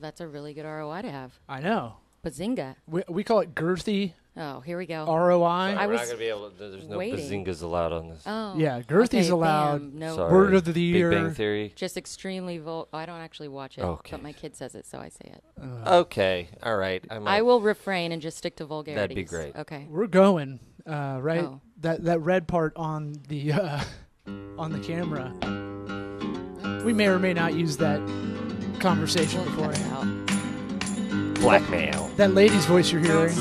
that's a really good ROI to have. I know. Bazinga. We call it girthy Oh, here we go. ROI. I We're was not gonna be able. There's no waiting. bazingas allowed on this. Oh. Yeah, girthy's okay, allowed. bam, no. Sorry. Word of the year. Big Bang Theory. Just extremely I don't actually watch it, Okay. but my kid says it, so I say it. Okay, all right. I will refrain and just stick to vulgarities. That'd be great. Okay. We're going right. Oh. That red part on the camera. We may or may not use that conversation We'll cut it before. out. Blackmail. That lady's voice you're hearing.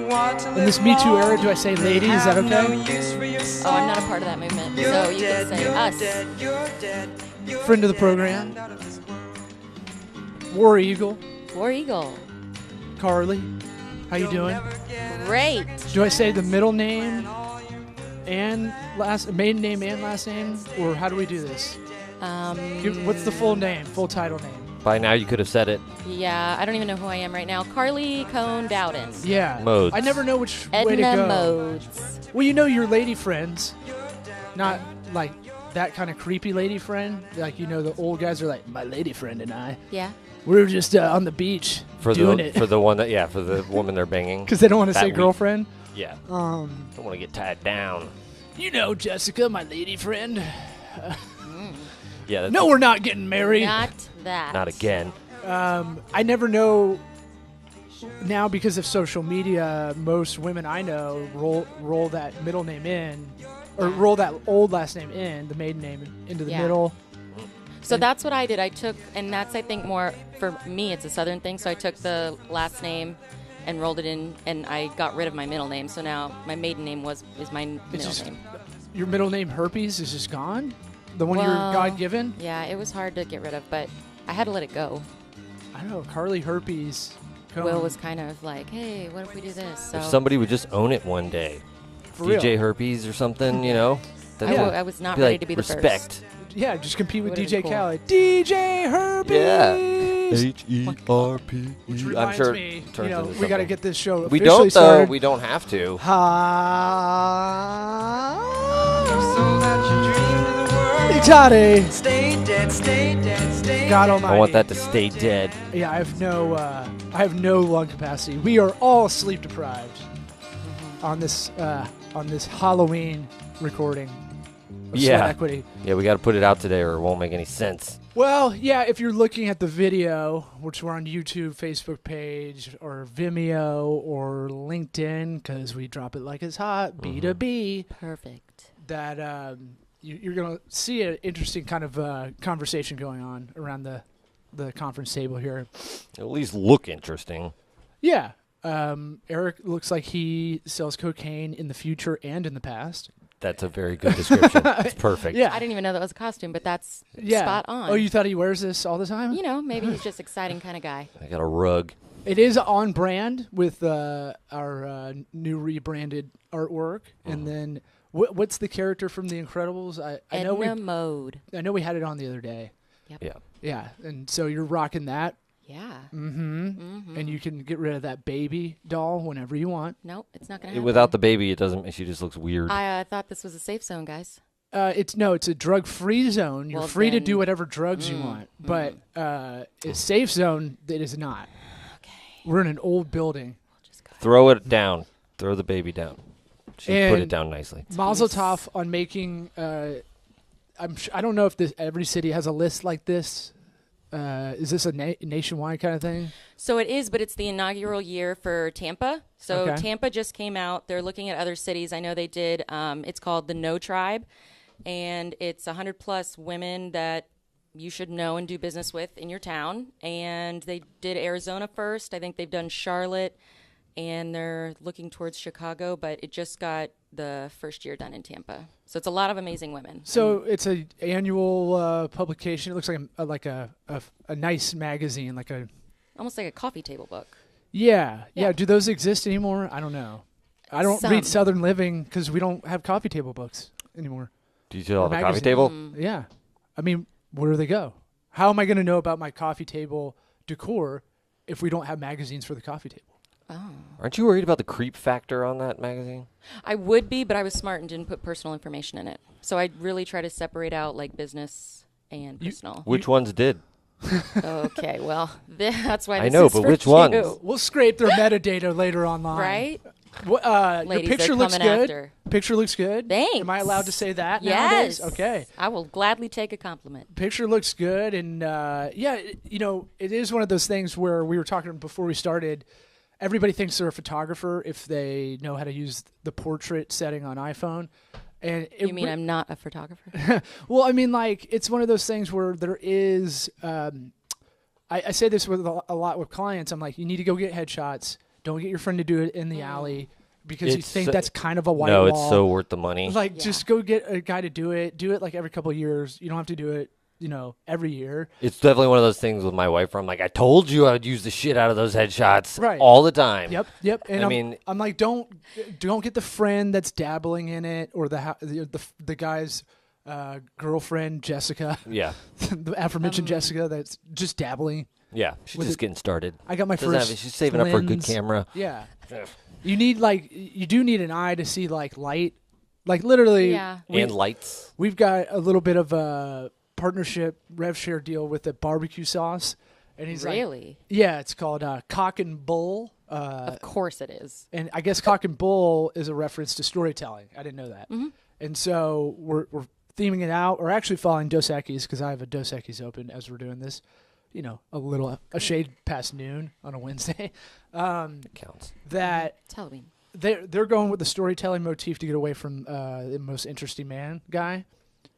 In this Me Too era, do I say lady? Is that okay? Oh, I'm not a part of that movement, so you can say us. Friend of the program. War Eagle. War Eagle. Carly. How you doing? Great. Do I say the middle name and maiden name and last name? Or how do we do this? What's the full name, full title name? By now you could have said it. Yeah, I don't even know who I am right now. Carly Cone Dowden. Yeah. Modes. I never know which way to Edna go. Modes. Well, you know your lady friends. Not like that kind of creepy lady friend. Like, you know, the old guys are like, my lady friend and I. Yeah. We were just on the beach doing it. For the one that for the woman they're banging. Because they don't want to That say week. girlfriend. Yeah. Don't want to get tied down. You know, Jessica, my lady friend. Yeah. That's No, we're not getting married. Not that. not again. I never know now because of social media. Most women I know roll that middle name in, or roll that old last name in, the maiden name into the Yeah. middle. So that's what I did. I took, and that's, I think, more, for me, it's a Southern thing. So I took the last name and rolled it in, and I got rid of my middle name. So now my maiden name is my It's middle just name. your middle name herpes is just gone. The one you're Well, God given. Yeah, it was hard to get rid of, but I had to let it go. I don't know. Carly herpes. Will was kind of like, hey, what if we do this? So If somebody would just own it one day, For DJ real. Herpes or something, you know. I, Yeah. I was not be ready like, to be the respect. first. Yeah, just compete with Would've DJ been cool. Khaled. DJ herpes. Yeah. H-E-R-P. Which I'm reminds sure me, it turns you know, into we got to something. get this show We officially don't though. started. We don't have to. Toddy. Stay dead, stay dead, stay God Almighty. I want that to stay dead. Yeah, I have no lung capacity. We are all sleep deprived on this Halloween recording of Sweat Equity. Yeah, we got to put it out today or it won't make any sense. Well, yeah, if you're looking at the video, which we're on YouTube, Facebook page, or Vimeo, or LinkedIn, because we drop it like it's hot, B2B, Perfect. that you're going to see an interesting kind of conversation going on around the conference table here. At least look interesting. Yeah. Eric looks like he sells cocaine in the future and in the past. That's a very good description. It's perfect. Yeah. I didn't even know that was a costume, but that's Yeah. spot on. Oh, you thought he wears this all the time? You know, maybe he's just exciting kind of guy. I got a rug. It is on brand with our new rebranded artwork. And then what's the character from The Incredibles? I know Edna Mode. I know we had it on the other day. Yeah. Yeah, and so you're rocking that. Yeah. And you can get rid of that baby doll whenever you want. Nope, it's not going to happen. Without the baby, it doesn't. She just looks weird. I thought this was a safe zone, guys. It's a drug-free zone. You're Well, free to then- do whatever drugs you want, but a safe zone it is not. Okay. We're in an old building. Just go. Throw it down. Throw the baby down. She put it And- down nicely. Mazel tov on making. I don't know if every city has a list like this. Is this a nationwide kind of thing? So it is, but it's the inaugural year for Tampa. So Okay. Tampa just came out. They're looking at other cities. I know they did. It's called the No Tribe, and it's 100+ women that you should know and do business with in your town. And they did Arizona first. I think they've done Charlotte, and they're looking towards Chicago, but it just got the first year done in Tampa. So it's a lot of amazing women. So it's a annual publication. It looks like a nice magazine, like a Almost like a coffee table book. yeah. Yeah. Do those exist anymore? I don't know. I don't Some. read Southern Living because we don't have coffee table books anymore. Do you still have a coffee magazine. table? Yeah, I mean, where do they go? How am I going to know about my coffee table decor if we don't have magazines for the coffee table? Oh. Aren't you worried about the creep factor on that magazine? I would be, but I was smart and didn't put personal information in it. So I really try to separate out like business and personal. Which ones did? Okay, well, that's why I this know, is but for which you, ones? We'll scrape their metadata later online. Right? Your Ladies, picture they're looks coming good. after. Picture looks good. Thanks. Am I allowed to say that Yes. nowadays? Okay. I will gladly take a compliment. Picture looks good, and it is one of those things where we were talking before we started. Everybody thinks they're a photographer if they know how to use the portrait setting on iPhone. And You mean I'm not a photographer? well, I mean, like, it's one of those things where there is. I say this with a lot with clients. I'm like, you need to go get headshots. Don't get your friend to do it in the alley because you It's think so- that's kind of a white No, wall. it's so worth the money. Like, Yeah. just go get a guy to do it. Do it like every couple of years. You don't have to do it, every year. It's definitely one of those things with my wife where I'm like, I told you I would use the shit out of those headshots Right. all the time. Yep. And I mean- I'm like, don't get the friend that's dabbling in it or the guy's girlfriend Jessica, Yeah. the aforementioned Jessica that's just dabbling. Yeah. She's With just it- getting started. I got my Doesn't first. have it. She's saving up for a good lens. camera. Yeah. You do need an eye to see like light. Like literally, Yeah. And lights. we've got a little bit of a partnership rev share deal with a barbecue sauce, and he's like, Really? yeah, it's called Cock and Bull. Of course it is. And I guess Cock and Bull is a reference to storytelling. I didn't know that. And so we're theming it out. We're actually following Dos Equis because I have a Dos Equis open as we're doing this. A shade past noon on a Wednesday. It counts. That It's Halloween. they're going with the storytelling motif to get away from the most interesting man guy,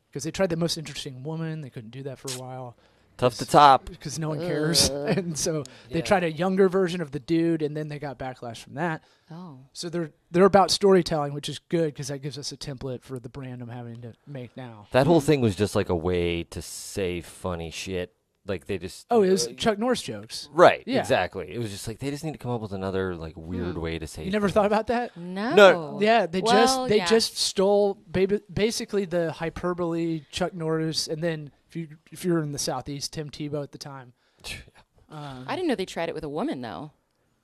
because they tried the most interesting woman. They couldn't do that for a while Tough to top. because no one cares, and so they Yeah. tried a younger version of the dude, and then they got backlash from that. Oh. So they're about storytelling, which is good because that gives us a template for the brand I'm having to make now. That whole thing was just like a way to say funny shit. Like they just. Oh, it was Chuck Norris jokes. Right. Yeah. Exactly. It was just like they just need to come up with another like weird way to say. You never thought about that? No. Yeah, they Well, yeah. just stole basically the hyperbole Chuck Norris, and then if you're in the Southeast, Tim Tebow at the time. I didn't know they tried it with a woman, though.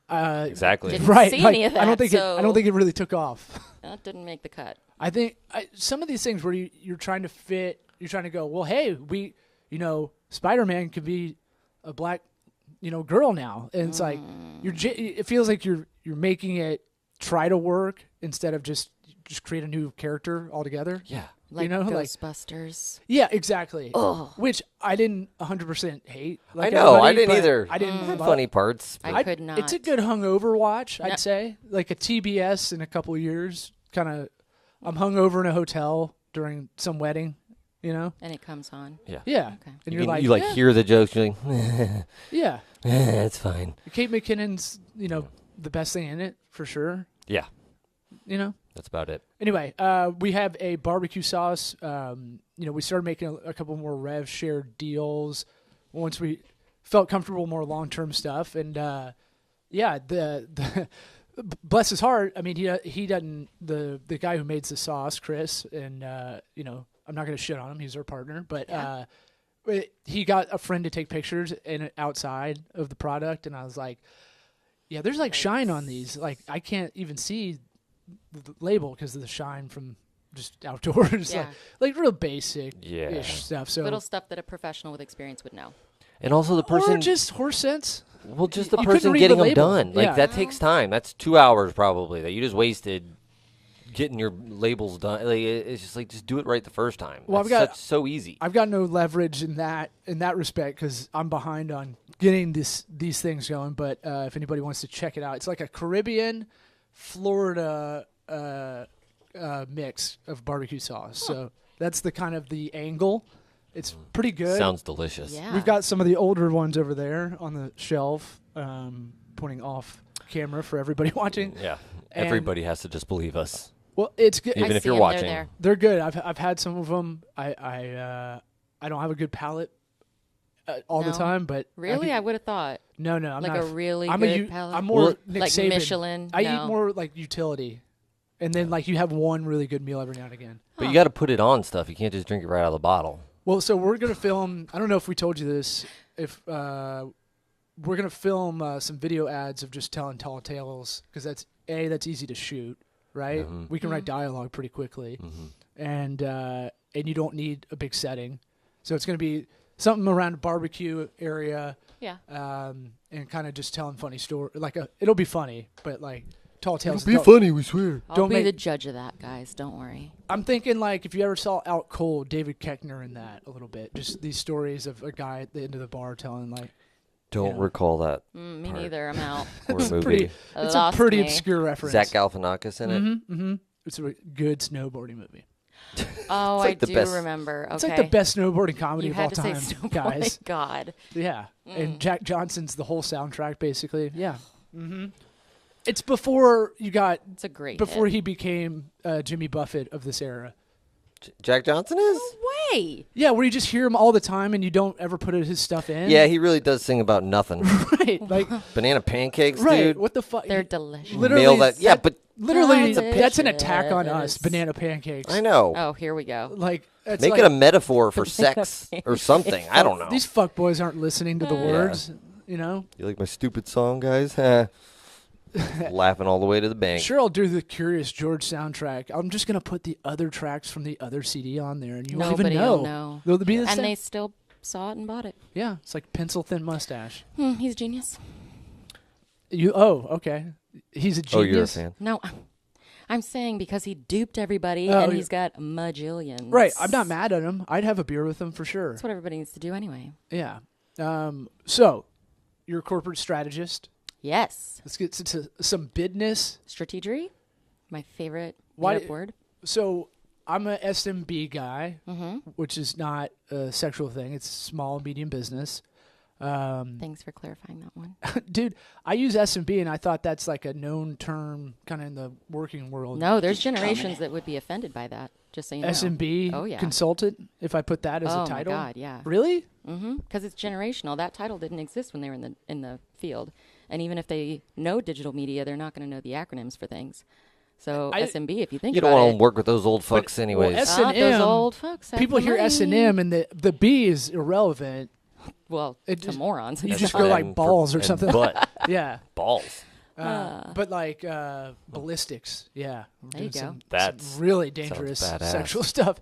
Exactly. Didn't Right. see like, any of I don't that, think I don't think it really took off. That didn't make the cut. I think some of these things where you're trying to fit, you're trying to go, well, hey, Spider-Man could be a black, girl now, and it's like it feels like you're making it try to work instead of just create a new character altogether. Yeah. Like like Ghostbusters. yeah, exactly. Ugh. Which I didn't 100% hate. Like I know. I everybody, didn't but either. I didn't love Funny parts. I could not. It's a good hungover watch, I'd No. say. Like a TBS in a couple of years. Kind of, I'm hungover in a hotel during some wedding. And it comes on. Yeah. Yeah. Okay. And You, you're like, you like hear the jokes. You're like, yeah. it's fine. Kate McKinnon's, the best thing in it for sure. Yeah. That's about it. Anyway, we have a barbecue sauce. We started making a couple more rev share deals once we felt comfortable, more long term stuff. And the bless his heart. I mean, he doesn't the guy who made the sauce, Chris, and I'm not going to shit on him. He's our partner, but he got a friend to take pictures outside of the product, and I was like, yeah, there's like shine on these. Like I can't even see the label because of the shine from just outdoors. Yeah. like real basic Yeah. stuff. So Little stuff that a professional with experience would know. And also the person. or just horse sense. Well, just the You couldn't person read getting the them label. done. Like Yeah. that takes time. That's 2 hours probably that you just wasted getting your labels done. Like it's just like just do it right the first time. Well, That's so easy. I've got no leverage in that respect because I'm behind on getting these things going. But if anybody wants to check it out, it's like a Caribbean, Florida mix of barbecue sauce. So that's the kind of the angle. It's pretty good. Sounds delicious. Yeah. We've got some of the older ones over there on the shelf, pointing off camera for everybody watching. Yeah. And- Everybody has to just believe us. Well, it's good. Even I if see you're 'em, watching. They're They're good. I've had some of them. I don't have a good palate all the No? time, but Really? I would have thought. no, I'm Like not. a really I'm good palate? I'm more Well, Nick Like Saban. Michelin? I No. eat more like utility, and then like you have one really good meal every now and again. But you got to put it on stuff. You can't just drink it right out of the bottle. Well, so we're gonna film. I don't know if we told you this. If we're gonna film some video ads of just telling tall tales because that's easy to shoot, right? Mhm. We can write dialogue pretty quickly, and you don't need a big setting. So it's gonna be something around a barbecue area, Yeah. and kind of just telling funny story. It'll be funny, but like tall tales. Be funny, we swear. I'll Don't be make- the judge of that, guys. Don't worry. I'm thinking like if you ever saw Out Cold, David Koechner in that a little bit. Just these stories of a guy at the end of the bar telling like Don't Yeah. recall that Me Part. neither. I'm out. horror it's movie. pretty. It's a Lost pretty me. obscure reference. Zach Galifianakis in it. Mm-hmm. It's a good snowboarding movie. Oh, like the I do best- remember. Okay. It's like the best snowboarding comedy You of all had to say time, snowboarding. guys. God. Yeah, Mm. and Jack Johnson's the whole soundtrack basically. Yeah. It's before you got It's a great before hit. he became Jimmy Buffett of this era. Jack Johnson is? No way. Yeah, where you just hear him all the time and you don't ever put his stuff in. Yeah, he really does sing about nothing. right. Like Banana pancakes, right. dude. What the fuck? They're delicious. Literally, Mail that. Yeah, but literally, Delicious. that's an attack on us. Banana pancakes. I know. Oh, here we go. Like it's Make like, it a metaphor for sex or something. I don't know. These fuckboys aren't listening to the words. You know. You like my stupid song, guys? Huh. Laughing all the way to the bank. Sure, I'll do the Curious George soundtrack. I'm just gonna put the other tracks from the other CD on there, and you won't even Nobody know. will know. They'll be the And same. they still saw it and bought it. Yeah, it's like pencil thin mustache. He's a genius. Okay. He's a genius. Oh, you're a fan. No, I'm saying because he duped everybody Oh, and yeah. he's got majillions. Right. I'm not mad at him. I'd have a beer with him for sure. That's what everybody needs to do anyway. Yeah. So, you're a corporate strategist. Yes. Let's get to some business. Strategery, my favorite Why- made-up word. So, I'm a SMB guy, Mm-hmm. which is not a sexual thing. It's small, medium business. Thanks for clarifying that one. Dude, I use SMB, and I thought that's like a known term kind of in the working world. No, there's generations that would be offended by that. Just so you know. SMB Oh, yeah. consultant, if I put that as Oh a title. my God, yeah. Really? Mm-hmm. Because it's generational. That title didn't exist when they were in the field, and even if they know digital media, they're not going to know the acronyms for things. So I- SMB, if you think You don't about want it, to work with those old fucks, anyways. S- those S&M, old folks. have People the hear money. S&M, and the B is irrelevant. Well, It to just- morons. you it's just fine. go like And balls or and something. Butt. Yeah. Balls. But like ballistics. Yeah. We're There you doing go. some That's- really dangerous badass. sexual stuff.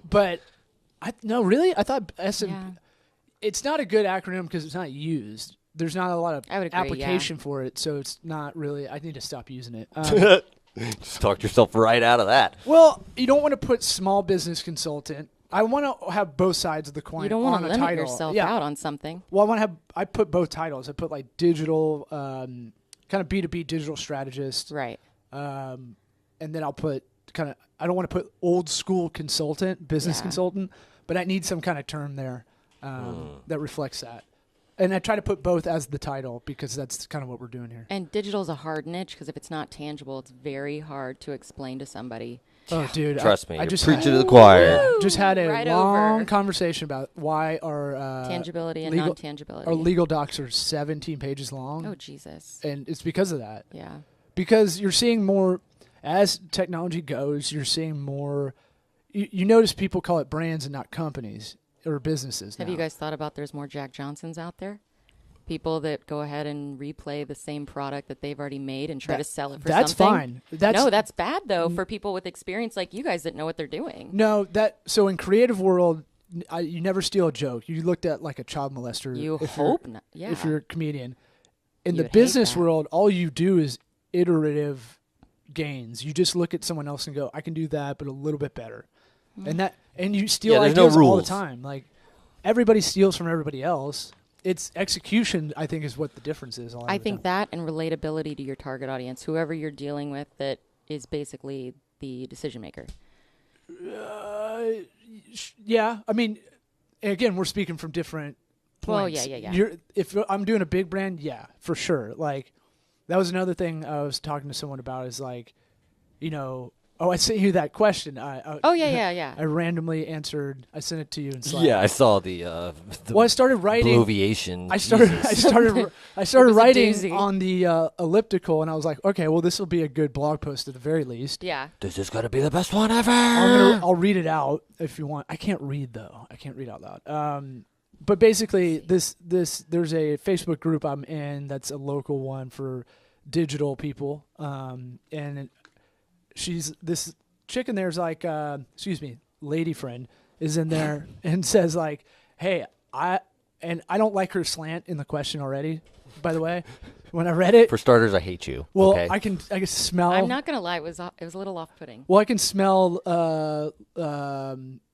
But no, really? I thought SM. Yeah. It's not a good acronym because it's not used. There's not a lot of I would agree, application for it, so it's not really. I need to stop using it. Just talked yourself right out of that. Well, you don't want to put small business consultant. I want to have both sides of the coin You don't on want a to limit title. yourself Yeah. out on something. Well, I want to have. I put both titles. I put like digital, kind of B2B digital strategist, Right. and then I'll put kind of. I don't want to put old school consultant, business Yeah. consultant, but I need some kind of term there that reflects that. And I try to put both as the title because that's kind of what we're doing here. And digital is a hard niche because if it's not tangible, it's very hard to explain to somebody. Oh, dude! Trust me, I you're just preaching had, to the choir. just had a Right long over. conversation about why our Tangibility and legal- non-tangibility. our legal docs are 17 pages long, Oh, Jesus. and it's because of that. Yeah. Because you're seeing more as technology goes. You're seeing more. You notice people call it brands and not companies or businesses. Have now. you guys thought about there's more Jack Johnsons out there? People that go ahead and replay the same product that they've already made and try to sell it for That's something. fine. No, that's bad though for people with experience like you guys that know what they're doing. No, so in creative world, you never steal a joke. You looked at like a child molester. You if you're- hope not. Yeah. If you're a comedian, in You the would hate business that. world, all you do is iterative gains. You just look at someone else and go, "I can do that, but a little bit better," and you steal Yeah, there's no ideas all the rules. time. Like everybody steals from everybody else. It's execution. I think is what the difference is. I think that and relatability to your target audience, whoever you're dealing with that is basically the decision maker. Yeah, I mean, again, we're speaking from different Well, points. yeah. If I'm doing a big brand, yeah, for sure. Like, that was another thing I was talking to someone about is like, I sent you that question. Oh, yeah. I randomly answered. I sent it to you in Slack. Yeah, I saw the Well, I started writing. bloviation. I started was a writing doozy. on the elliptical, and I was like, okay, well, this will be a good blog post at the very least. Yeah. This is gonna be the best one ever. I'll read it out if you want. I can't read though. I can't read out loud. But basically, there's a Facebook group I'm in that's a local one for digital people, and this chick in there's like, lady friend is in there and says like, Hey, I don't like her slant in the question already. By the way, when I read it, For starters, I hate you. well, okay? I can smell. I'm not gonna lie, it was a little off-putting. Well, I can smell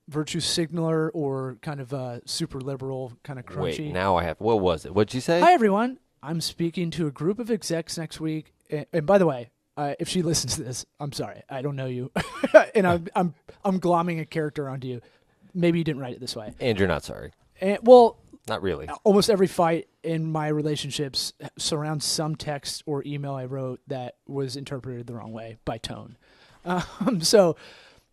virtue signaler or kind of super liberal, kind of crunchy. Wait, now I have. What was it? What'd you say? Hi everyone. I'm speaking to a group of execs next week, and by the way, if she listens to this, I'm sorry, I don't know you, and I'm glomming a character onto you. Maybe you didn't write it this way. And you're not sorry. And, well, Not really. almost every fight in my relationships surrounds some text or email I wrote that was interpreted the wrong way by tone. So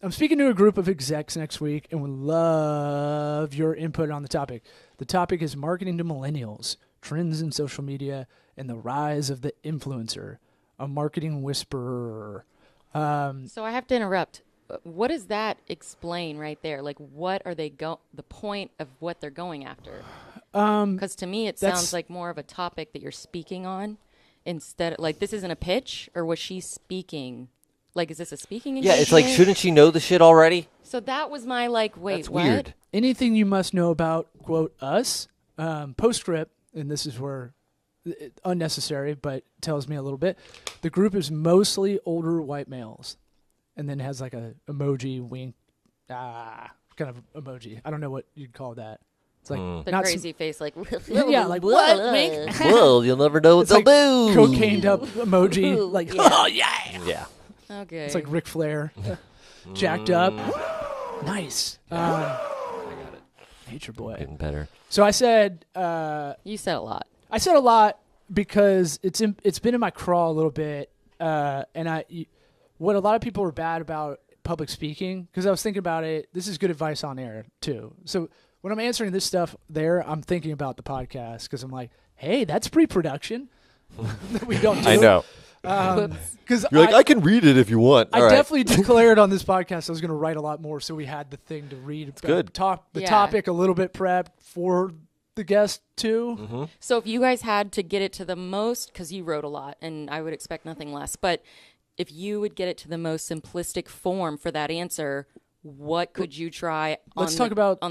I'm speaking to a group of execs next week and would love your input on the topic. The topic is marketing to millennials, trends in social media, and the rise of the influencer, a marketing whisperer. So I have to interrupt. What does that explain right there? Like, what are they the point of what they're going after? Because to me, it sounds like more of a topic that you're speaking on instead. Like, this isn't a pitch, or was she speaking? Like, is this a speaking Yeah, it's like, engagement? shouldn't she know the shit already? So that was my like, wait, That's what? weird. Anything you must know about, quote, us, postscript, and this is where unnecessary, but tells me a little bit. The group is mostly older white males, and then has like a emoji wink, kind of emoji. I don't know what you'd call that. It's like The not crazy face, like yeah, like what? Wink? Well, you'll never know what It's they'll like do. cocained up emoji, like oh yeah. Yeah. Okay. It's like Ric Flair, jacked up. Nice. Nature boy. Getting better. So I said. you said a lot. I said a lot because it's been in my craw a little bit, and what a lot of people are bad about public speaking, because I was thinking about it. This is good advice on air too. So when I'm answering this stuff there, I'm thinking about the podcast because I'm like, hey, that's pre-production that we don't do. I know. Because You're like, I can read it if you want. I All right. definitely declared on this podcast I was going to write a lot more, so we had the thing to read. It's good. Yeah. Topic a little bit prepped for the guest too. Mm-hmm. So if you guys had to get it to the most, because you wrote a lot, and I would expect nothing less, but if you would get it to the most simplistic form for that answer, what could you try on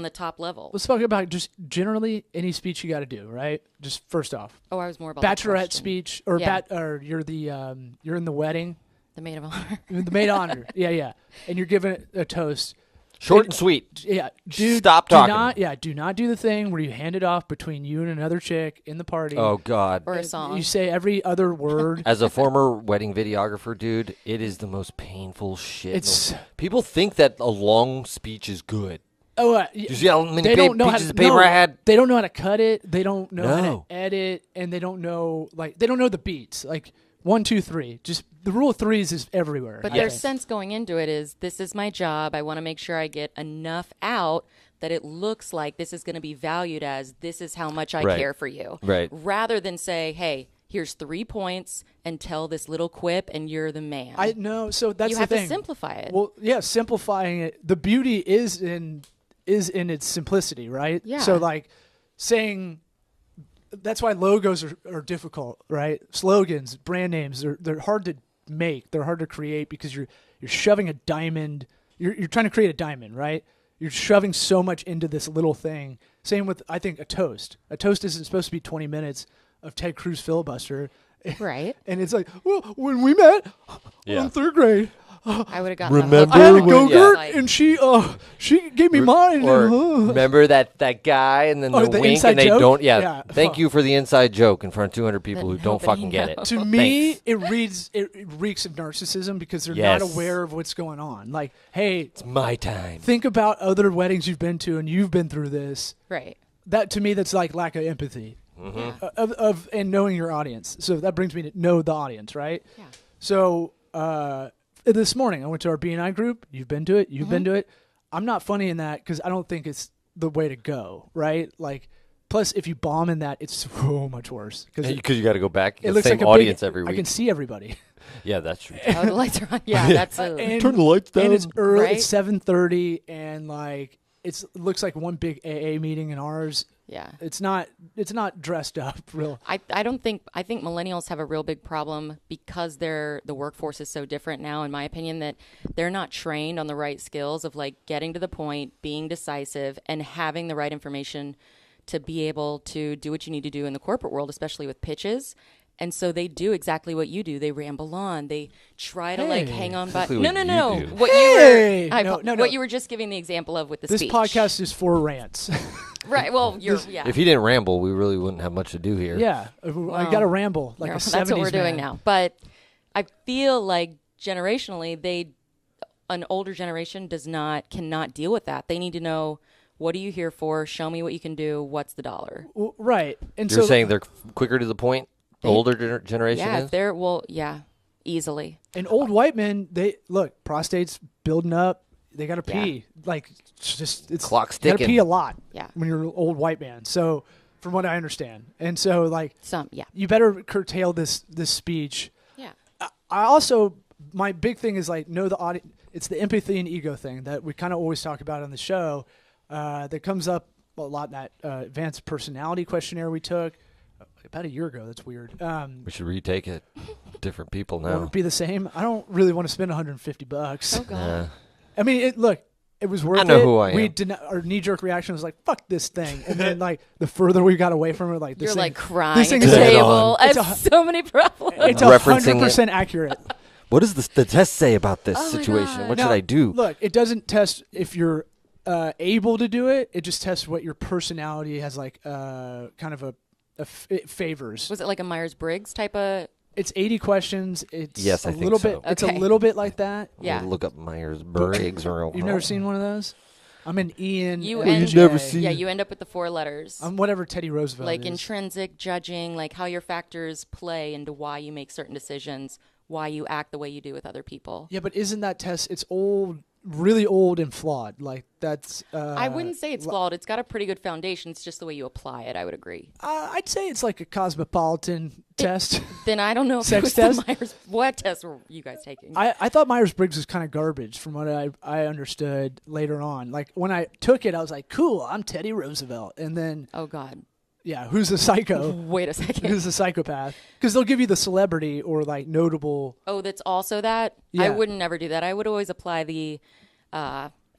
the top level? Let's talk about just generally any speech you got to do, right? Just first off, Oh, I was more about the bachelorette question. speech or Yeah. or you're the you're in the wedding, The maid of honor. the maid of honor, yeah, and you're giving a toast. Short and sweet. Yeah, Stop talking. Do not do the thing where you hand it off between you and another chick in the party. Oh, God. Or a song. You say every other word. As a former wedding videographer, dude, it is the most painful shit. It's- People think that a long speech is good. Oh, Did you see how many they don't know how pieces to, of paper no, I had? They don't know how to cut it. They don't know how No. to edit, and they don't know the beats. Like 1, 2, 3. Just the rule of threes is everywhere. But I their think. sense going into it is, this is my job. I want to make sure I get enough out that it looks like this is going to be valued as, this is how much I Right. care for you. Right. Rather than say, hey, here's 3 points and tell this little quip and you're the man. I know. So that's you the have thing. to simplify it. Well, yeah, simplifying it. The beauty is in its simplicity, right? Yeah. So like saying. That's why logos are difficult, right? Slogans, brand names, they're hard to make. They're hard to create because you're shoving a diamond. You're trying to create a diamond, right? You're shoving so much into this little thing. Same with, I think, a toast. A toast isn't supposed to be 20 minutes of Ted Cruz filibuster. right. And it's like, well, when we met Yeah. in 3rd grade, I would have gotten Remember I had a when- Go-Gurt, Like- and she gave me mine. Or remember that guy and then Oh, the the wink inside and they joke? don't. Yeah. Thank you for the inside joke in front of 200 people who That don't nobody fucking get it. knows. To me, Thanks. it reeks of narcissism because they're Yes. not aware of what's going on. Like, hey, It's my time. think about other weddings you've been to and you've been through this. Right. That to me, that's like lack of empathy of and knowing your audience. So that brings me to know the audience, right? Yeah. So this morning I went to our BNI group. You've been to it. You've been to it. I'm not funny in that because I don't think it's the way to go, right? Like, plus if you bomb in that, it's so much worse because Because you got to go back. it The looks same like a audience big, every I week. can see everybody. Yeah, that's true. Oh, the lights are on. Yeah, that's a, And- Turn the lights down. And it's early. Right? It's 7:30, and like it looks like one big AA meeting in ours. Yeah. It's not dressed up real. I think millennials have a real big problem because the workforce is so different now, in my opinion, that they're not trained on the right skills of like getting to the point, being decisive, and having the right information to be able to do what you need to do in the corporate world, especially with pitches. And so they do exactly what you do. They ramble on. They try to like hang on by. Exactly No, what no, you no. do. What Hey! you were, No. what you were just giving the example of with the This speech. podcast is for rants. Right. Well, yeah. If he didn't ramble, we really wouldn't have much to do here. Yeah, I got to ramble like a 70s that's what we're doing man. now. But I feel like generationally, an older generation cannot deal with that. They need to know, what are you here for? Show me what you can do. What's the dollar? Well, right. And You're so saying they're quicker to the point? The older generation Yeah, is? if they're easily. and old white men, they look, prostate's building up. They got to pee. Like it's Clock's you got to ticking. pee a lot. Yeah. When you're an old white man. So from what I understand. And so like Yeah. you better curtail this speech. Yeah. I also, my big thing is like know the audience. It's the empathy and ego thing that we kind of always talk about on the show. That comes up a lot in that advanced personality questionnaire we took about a year ago. That's weird. We should retake it. Different people Will now. it be the same? I don't really want to spend $150. Oh God. Yeah. I mean, it was worth it. I know who I We am. our knee-jerk reaction was like, "Fuck this thing," and then like the further we got away from it, like this You're thing, like crying this at thing the is dead table. on. I It's have so many problems. it's Referencing 100% accurate. What does the test say about this Oh my situation? God. What Now, should I do? Look, it doesn't test if you're able to do it. It just tests what your personality has, like kind of it favors. Was it like a Myers-Briggs type of? It's 80 questions. It's Yes, a I think little so. bit. It's a Okay. little bit like that. Yeah. We'll look up Myers-Briggs. You've never seen one of those? I'm an Ian. You and end- Jay. never seen- Yeah, you end up with the 4 letters. I'm whatever Teddy Roosevelt like is. intrinsic judging, like how your factors play into why you make certain decisions, why you act the way you do with other people. Yeah, but isn't that test? It's old, really old and flawed. Like that's. I wouldn't say it's flawed. It's got a pretty good foundation. It's just the way you apply it. I would agree. I'd say it's like a cosmopolitan test. Then I don't know if Sex it was test? the Myers. What test were you guys taking? I thought Myers-Briggs was kind of garbage from what I understood later on. Like when I took it, I was like, cool, I'm Teddy Roosevelt. And then, Oh God. yeah, who's the psycho? Wait a second. Who's the psychopath? Because they'll give you the celebrity or like notable. Oh, that's also that? Yeah. I would never do that. I would always apply the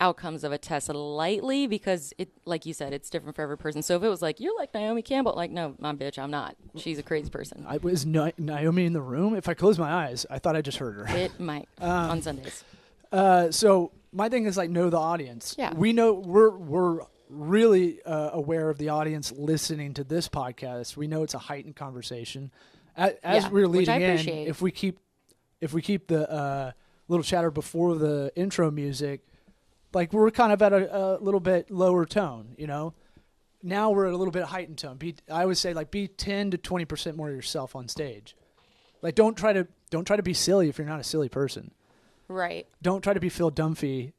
outcomes of a test lightly because it, like you said, it's different for every person. So if it was like, you're like Naomi Campbell, like, no, my bitch, I'm not. She's a crazy person. Was Naomi in the room? If I close my eyes, I thought I just heard her. It might on Sundays. So my thing is like know the audience. Yeah. We know we're really aware of the audience listening to this podcast. We know it's a heightened conversation. As Yeah, we're which I leading in, appreciate. if we keep the little chatter before the intro music, like we're kind of at a little bit lower tone, you know. Now we're at a little bit heightened tone. I would say like be 10 to 20% more yourself on stage. Like don't try to be silly if you're not a silly person. Right. Don't try to be Phil Dunphy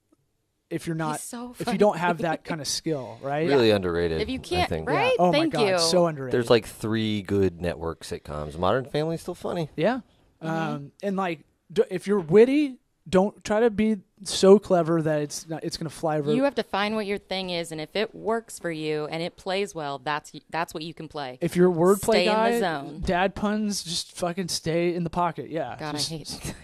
if you're not so if you funny. don't have that kind of skill, right? Really underrated. If you I can't, think. right? Oh Thank my god, you. so underrated. There's like 3 good network sitcoms. Modern Family's still funny. yeah, Mm-hmm. and like if you're witty, don't try to be so clever that it's gonna fly over. You have to find what your thing is, and if it works for you and it plays well, that's what you can play. if you're a wordplay Stay in guy, the zone. dad puns, just fucking stay in the pocket. Yeah. God, just, I hate.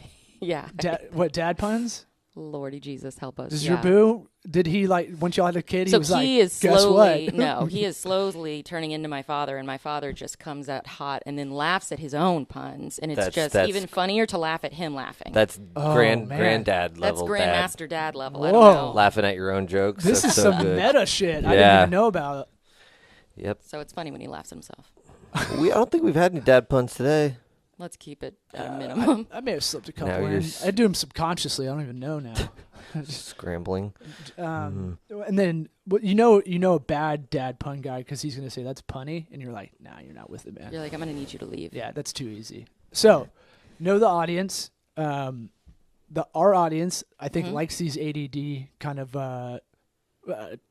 Yeah. dad puns? Lordy Jesus, help us. Is yeah. your boo? Did he like once y'all had a kid? So he was like, he is guess slowly what? no, he is slowly turning into my father, and my father just comes out hot and then laughs at his own puns, and it's That's even funnier to laugh at him laughing. That's Oh, man. granddad That's level. grandmaster dad level. I Whoa. don't know. Laughing at your own jokes. This That's is so some good. meta shit. I didn't Yeah. even know about. Yep. So it's funny when he laughs at himself. I don't think we've had any dad puns today. Let's keep it at a minimum. I may have slipped a couple Now you're in. s- I do them subconsciously. I don't even know now. Scrambling. And then you know a bad dad pun guy because he's gonna say that's punny, and you're like, nah, you're not with it, man. You're like, I'm gonna need you to leave. Yeah, that's too easy. So, know the audience. Our audience, I think, likes these ADD kind of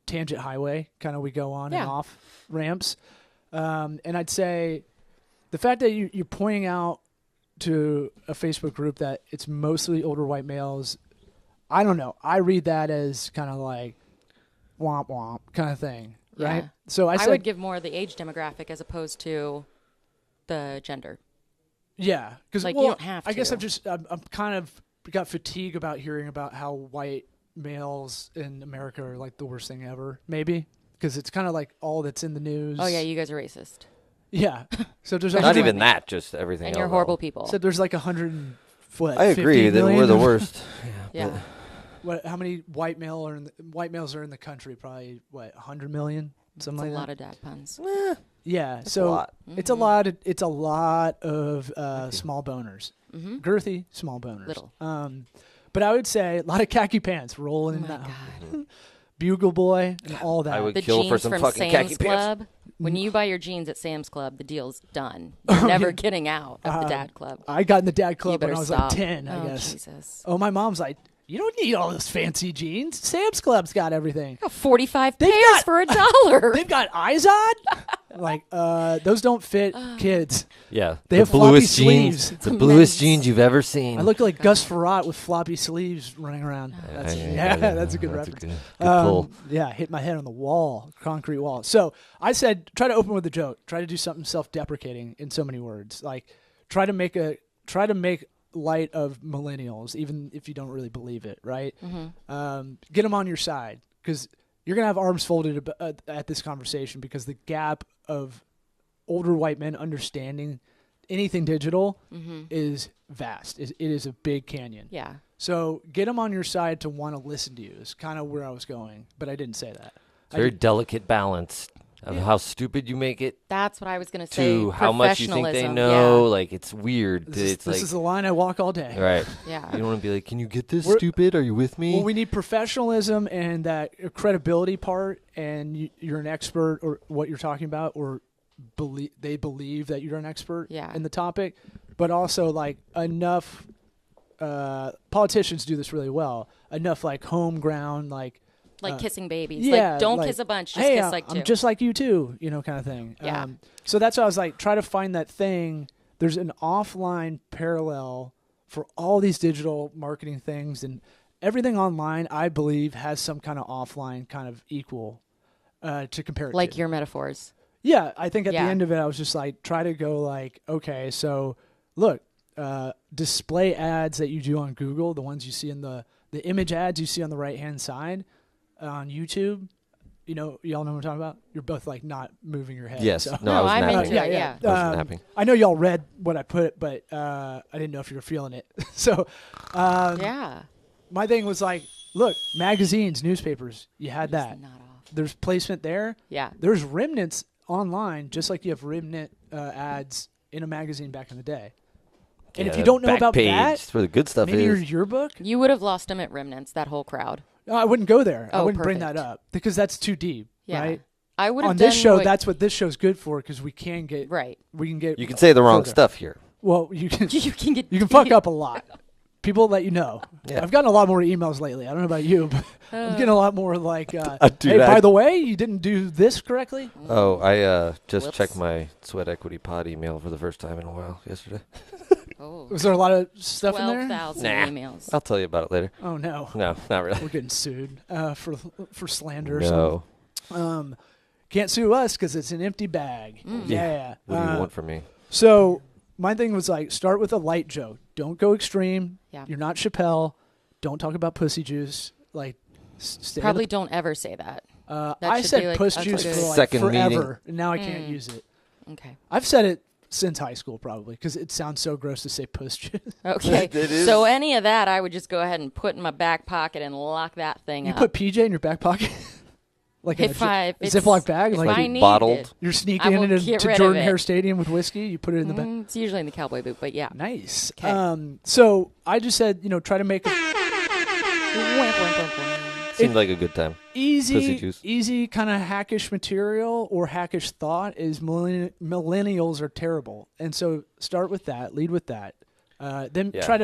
tangent highway kind of we go on Yeah. and off ramps. And I'd say the fact that you're pointing out to a Facebook group that it's mostly older white males, I don't know. I read that as kind of like womp womp kind of thing. right? Yeah. So I I said, would give more of the age demographic as opposed to the gender. yeah, because Like, you don't have I guess to. I'm kind of got fatigue about hearing about how white males in America are like the worst thing ever. Maybe because it's kind of like all that's in the news. Oh yeah, you guys are racist. yeah. So there's Not 100 even that, just everything And else. you're horrible people. So there's like 100. I agree that we're the worst. yeah. What? How many white males are in the country? Probably what 100 million, It's something a like lot that. of dad puns. Yeah. That's so a lot. it's a lot. It's a lot of small boners, Mm-hmm. girthy small boners. Little. But I would say a lot of khaki pants rolling Oh in my that God. bugle boy and all that. I would The kill for jeans some from fucking Sam's khaki pants. Club. When you buy your jeans at Sam's Club, the deal's done. You're never getting out of the dad club. I got in the dad You club when better I was stop. like 10, I Oh, guess. Jesus. Oh, my mom's like, you don't need all those fancy jeans. Sam's Club's got everything. 45 They've pairs got- for $1. They've got Izod. Like, those don't fit kids. Yeah, They the have floppy bluest jeans. sleeves. The bluest Nice. jeans you've ever seen. I look like Gus Farrat with floppy sleeves running around. That's, that's a good That's reference. good pull. Yeah, hit my head on the wall, concrete wall. So I said, try to open with a joke. Try to do something self-deprecating in so many words. Like, try to make light of millennials, even if you don't really believe it. Right? Get them on your side because you're gonna have arms folded at this conversation because the gap of older white men understanding anything digital is vast. It is a big canyon. Yeah. So get them on your side to want to listen to you is kind of where I was going, but I didn't say that. It's very delicate balance of how stupid you make it That's what I was going to say. to how much you think they Professionalism. know. Like, it's weird. This It's like, is the line I walk all day. right. Yeah. You don't want to be like, can you get this We're- stupid? Are you with me? Well, we need professionalism and that credibility part, and you're an expert or what you're talking about, or they believe that you're an expert Yeah. in the topic, but also like enough. Politicians do this really well. Enough like home ground, like kissing babies. yeah, Like, don't like, kiss a bunch. Just hey, kiss like I'm two. just like you too, kind of thing. Yeah. So that's why I was like, try to find that thing. There's an offline parallel for all these digital marketing things, and everything online, I believe, has some kind of offline kind of equal to compare it like to. your metaphors. Yeah, I think at Yeah. the end of it, I was just like, try to go like, okay, so look, display ads that you do on Google, the ones you see in the image ads you see on the right-hand side on YouTube, y'all know what I'm talking about? You're both like not moving your head. yes. So. No, I was I'm napping. into it, yeah. I was napping. I know y'all read what I put, but I didn't know if you were feeling it. So Yeah. my thing was like, look, magazines, newspapers, you had that. Not off. There's placement there. Yeah. There's remnants online, just like you have remnant ads in a magazine back in the day. And Yeah, if you don't know back about page, that, that's where the good stuff maybe your is. yearbook. You would have lost them at Remnants, that whole crowd. No, I wouldn't go there. I Oh, wouldn't bring that perfect. up because that's too deep, Yeah. right? I would have On this done show, what- that's what this show's good for because we can get right. You can say the wrong further. stuff here. Well, you can You can get you can fuck up a lot. People let you know. Yeah. I've gotten a lot more emails lately. I don't know about you, but I'm getting a lot more like, Dude, hey, by the way, you didn't do this correctly. Oh, I just Whoops. checked my Sweat Equity Pod email for the first time in a while yesterday. Oh. Was there a lot of stuff in there? 12,000 Nah. emails. I'll tell you about it later. Oh no, No, not really. we're getting sued for slander or No. something. Can't sue us because it's an empty bag. Yeah. What do you want from me? So my thing was like, start with a light joke. Don't go extreme. Yeah. You're not Chappelle. Don't talk about pussy juice. Like, stay. Probably don't ever say that. that I should said be like puss a juice good- for like Second forever, meeting. and now I can't use it. Okay. I've said it since high school, probably, because it sounds so gross to say puss juice. Okay. It is. So any of that, I would just go ahead and put in my back pocket and lock that thing You up. put PJ in your back pocket, like in If a it's- Ziploc bag, if like I you- need bottled? it. you're I sneaking will into get to rid of Jordan it. Hare Stadium with whiskey. You put it in the back. It's usually in the cowboy boot, but yeah. Nice. 'Kay. So I just said, try to make it Seemed like a good time. Pussy juice. easy kind of hackish material or hackish thought is millennials are terrible, and so start with that, lead with that. Then Yeah. try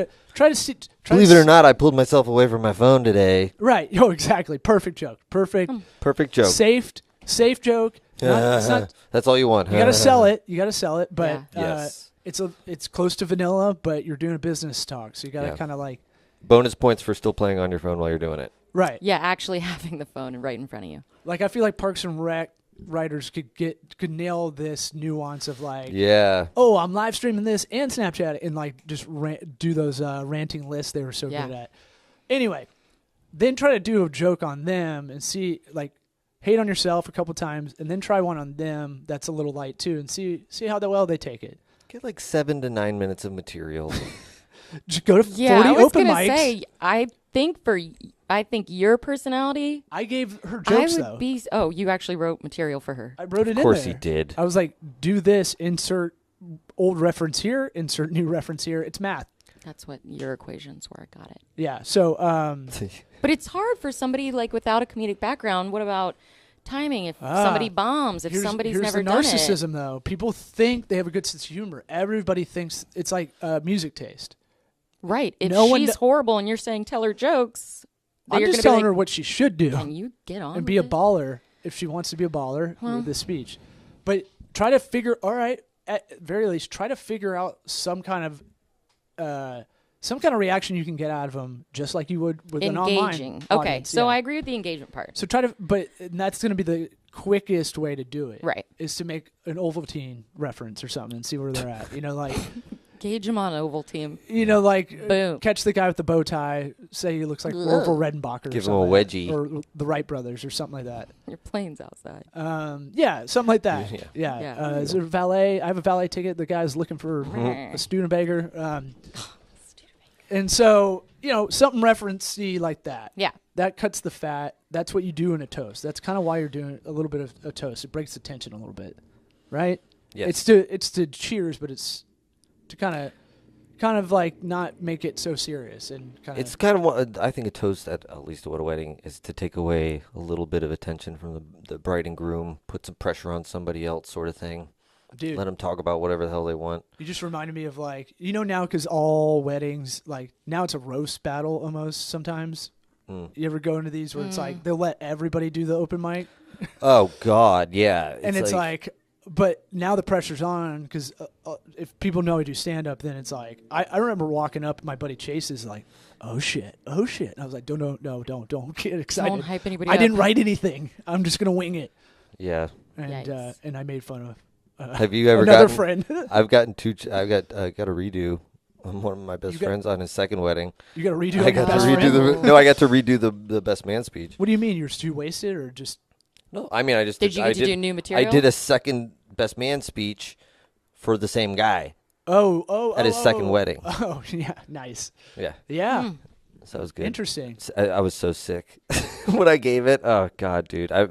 to see. Believe it or not, I pulled myself away from my phone today. right? Oh, exactly. Perfect joke. Perfect. Perfect joke. Safe joke. It's not, That's all you want. you got to sell it. You got to sell it, but Yeah. Yes. it's close to vanilla, but you're doing a business talk, so you got to Yeah. kind of like Bonus points for still playing on your phone while you're doing it. right. Yeah, actually having the phone right in front of you. Like I feel like Parks and Rec writers could nail this nuance of like, Yeah. oh, I'm live streaming this and Snapchat, and like just do those ranting lists they were so Yeah. good at. Anyway, then try to do a joke on them and see, like, hate on yourself a couple times, and then try one on them that's a little light too, and see how well they take it. Get like 7 to 9 minutes of material. Just go to Yeah, 40 I was open gonna mics. say, I think your personality, I gave her I jokes would though. be. Oh, you actually wrote material for her. I wrote it in Of course there. he did. I was like, do this, insert old reference here, insert new reference here. It's math. That's what your equations were. I got it. Yeah. So, But it's hard for somebody like without a comedic background. What about timing? If somebody bombs, if somebody's here's never the done it, narcissism, though. People think they have a good sense of humor. Everybody thinks it's like music taste. right? If No one she's kn- horrible and you're saying tell her jokes, then I'm you're just gonna telling be her like, what she should do can you get on and with be a it? baller if she wants to be a baller with this speech. But try to figure. All right, at very least, try to figure out some kind of reaction you can get out of them, just like you would with an online Engaging. Okay, audience. so Yeah. I agree with the engagement part. So try to, but that's going to be the quickest way to do it. Right. Is to make an Ovaltine reference or something and see where they're at. Like, Gauge them on Ovaltine. like catch the guy with the bow tie, say he looks like Ugh. Orville Redenbacher. Give or him a something like wedgie. that. Or the Wright brothers or something like that. Your plane's outside. Yeah, something like that. Yeah. Yeah. Is there a valet? I have a valet ticket. The guy's looking for a Studebaker. And so, something referencey like that. Yeah. That cuts the fat. That's what you do in a toast. That's kind of why you're doing a little bit of a toast. It breaks the tension a little bit, right? Yes. It's to cheers, but it's to kind of like not make it so serious and kind of. It's kind of what I think a toast at least at a wedding is to take away a little bit of attention from the bride and groom, put some pressure on somebody else, sort of thing. Dude, Let them talk about whatever the hell they want. you just reminded me of like now because all weddings like now it's a roast battle almost sometimes. You ever go into these where it's like they'll let everybody do the open mic, Oh God, yeah. and it's like, but now the pressure's on because if people know I do stand up, then it's like I remember walking up, my buddy Chase is like, oh shit, and I was like, don't get excited. Don't hype anybody I up. didn't write anything. I'm just gonna wing it, yeah. and I made fun of Have you ever another gotten? friend. I've gotten I got a redo. On one of my best friends on his second wedding. You got to redo. I your got to best redo friend? I got to redo the best man speech. What do you mean? You're too wasted, or just? No, I mean I just Did you I get to did, do new material? I did a second best man speech for the same guy Oh, at his second wedding. Oh, yeah, nice. Yeah, Yeah, so that was good. interesting. I was so sick when I gave it. Oh God, dude! My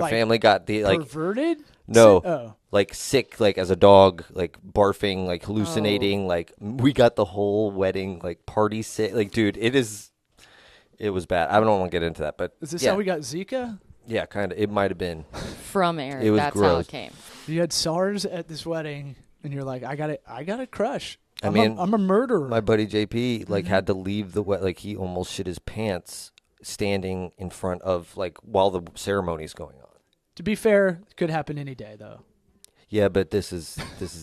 Like, family got the Perverted? no, Oh, like sick, like as a dog, like barfing, like hallucinating. Like we got the whole wedding, like party sick. Like, dude, it was bad. I don't want to get into that, but is this yeah, how we got Zika? yeah, kind of. It might have been. From Eric. It was That's how gross. it came. You had SARS at this wedding, and you're like, I got a crush. I I'm mean, I'm a murderer. My buddy JP like Mm-hmm. had to leave the like he almost shit his pants standing in front of like while the ceremony's going on. To be fair, it could happen any day, though. Yeah, but this is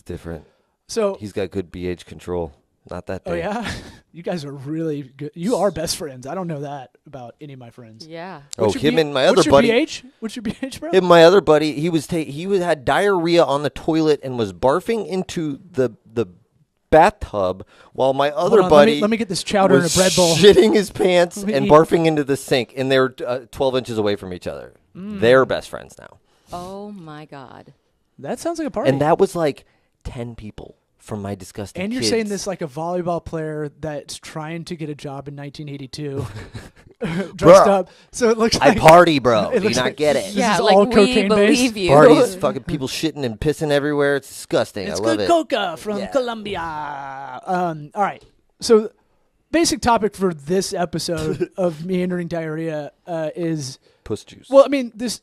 different. So, He's got good BH control. Not that bad. oh yeah, you guys are really good. You are best friends. I don't know that about any of my friends. Yeah. Oh, What's your him B- and my other what's your buddy. BH? What's your BH, bro? Him and my other buddy, had diarrhea on the toilet and was barfing into the bathtub while my other Hold on, buddy let me get this chowder in a was bread bowl. shitting his pants Let me and eat. barfing into the sink, and they were 12 inches away from each other. They're best friends now. Oh my God. That sounds like a party. And that was like 10 people from my disgusting And you're kids. saying this like a volleyball player that's trying to get a job in 1982, dressed Bruh. up. So it looks I like party, bro. It Do you looks not like- get it? This Yeah, is like all we cocaine-based. believe you. Parties, fucking people shitting and pissing everywhere. It's disgusting. It's I love good it. coca from Yeah. Colombia. All right. So, basic topic for this episode of Meandering Diarrhea is, Puss juice. well, I mean, there's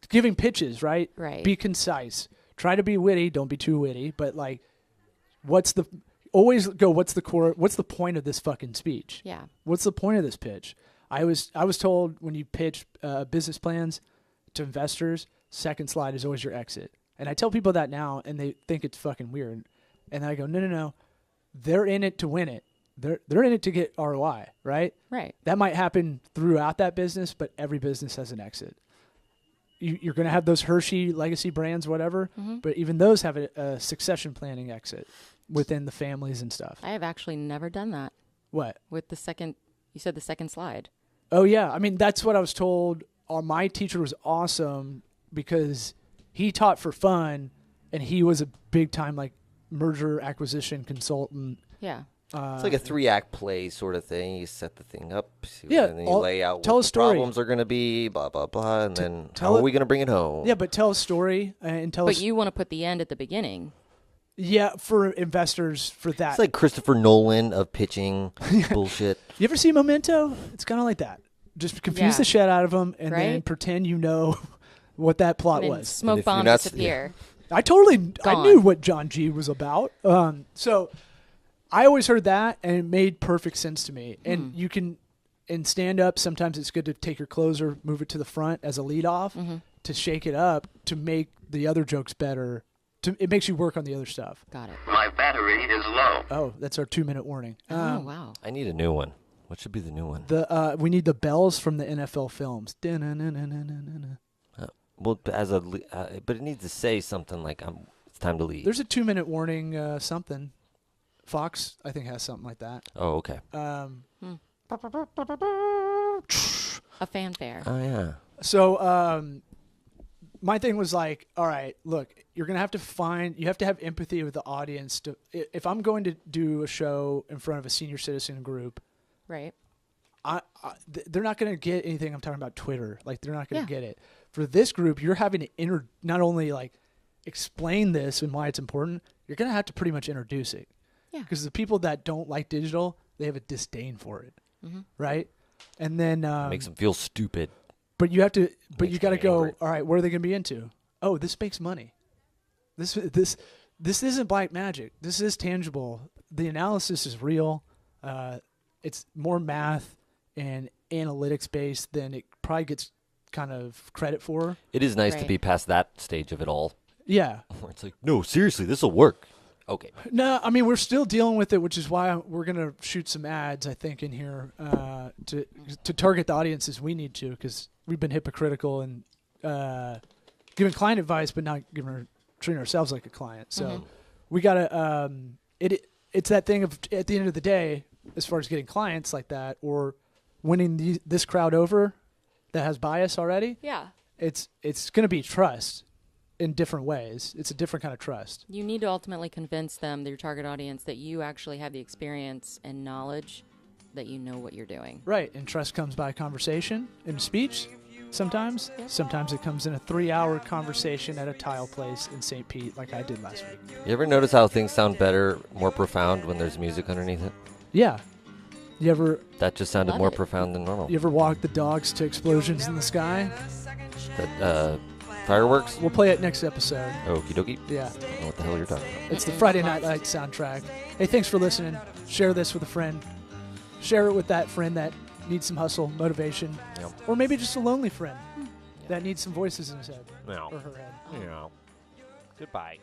giving pitches, right? Right. Be concise. Try to be witty. Don't be too witty. But like, what's the core? What's the point of this fucking speech? Yeah. What's the point of this pitch? I was told when you pitch business plans to investors, second slide is always your exit. And I tell people that now, and they think it's fucking weird. And I go, no. They're in it to win it. They're in it to get ROI, right? Right. That might happen throughout that business, but every business has an exit. you're going to have those Hershey legacy brands, whatever, but even those have a succession planning exit within the families and stuff. I have actually never done that What? with the second. You said the second slide. Oh, yeah. I mean, that's what I was told. My teacher was awesome because he taught for fun, and he was a big-time, like, merger acquisition consultant. Yeah. It's like a 3-act play sort of thing. You set the thing up, Yeah, and then you lay out tell what a the story. problems are going to be, blah, blah, blah, and then tell how are it- we going to bring it home? Yeah, but tell a story and tell But us. you want to put the end at the beginning. Yeah, for investors, for that. It's like Christopher Nolan of pitching bullshit. You ever see Memento? It's kind of like that. Just confuse Yeah. the shit out of them and then Right? pretend you know what that plot And then was. smoke if you're bombs not- disappear. I Gone. knew what John G was about. So I always heard that, and it made perfect sense to me. And you can, in stand up, sometimes it's good to take your closer, move it to the front as a lead off to shake it up to make the other jokes better. It makes you work on the other stuff. Got it. My battery is low. Oh, that's our 2-minute warning. Oh, wow. I need a new one. What should be the new one? We need the bells from the NFL films. Da-na-na-na-na-na-na. Well, but it needs to say something like it's time to leave. There's a 2-minute warning. Something. Fox, I think, has something like that. Oh, okay. A fanfare. Oh, yeah. So my thing was like, all right, look, you're gonna have to you have to have empathy with the audience. If I'm going to do a show in front of a senior citizen group, Right. they're not gonna get anything. I'm talking about Twitter. Like they're not gonna Yeah. get it. For this group, you're having to not only like explain this and why it's important. You're gonna have to pretty much introduce it. Yeah. Because the people that don't like digital, they have a disdain for it, right? And then Makes them feel stupid. but you have to. But Makes you got to me go. angry. All right, what are they going to be into? Oh, this makes money. This isn't black magic. This is tangible. The analysis is real. It's more math and analytics based than it probably gets kind of credit for. It is nice to Right. be past that stage of it all. Yeah. Where it's like, no, seriously, this will work. Okay. No, I mean we're still dealing with it, which is why we're gonna shoot some ads. I think in here to target the audiences we need to, because we've been hypocritical and giving client advice, but not treating ourselves like a client. So we gotta it's that thing of at the end of the day, as far as getting clients like that or winning this crowd over that has bias already. Yeah. It's gonna be trust in different ways. It's a different kind of trust. You need to ultimately convince them, your target audience, that you actually have the experience and knowledge that you know what you're doing. Right, and trust comes by conversation and speech sometimes. Sometimes it comes in a 3-hour conversation at a tile place in St. Pete like I did last week. You ever notice how things sound better, more profound when there's music underneath it? Yeah. You ever That just sounded Love more it. profound than normal. you ever walk the dogs to explosions in the sky? That, fireworks? We'll play it next episode. Okie dokie. Yeah. I don't know what the hell you're talking about. It's the Friday Night Lights soundtrack. Hey, thanks for listening. Share this with a friend. Share it with that friend that needs some hustle, motivation, Yep. or maybe just a lonely friend that needs some voices in his head No. or her head. No. Goodbye.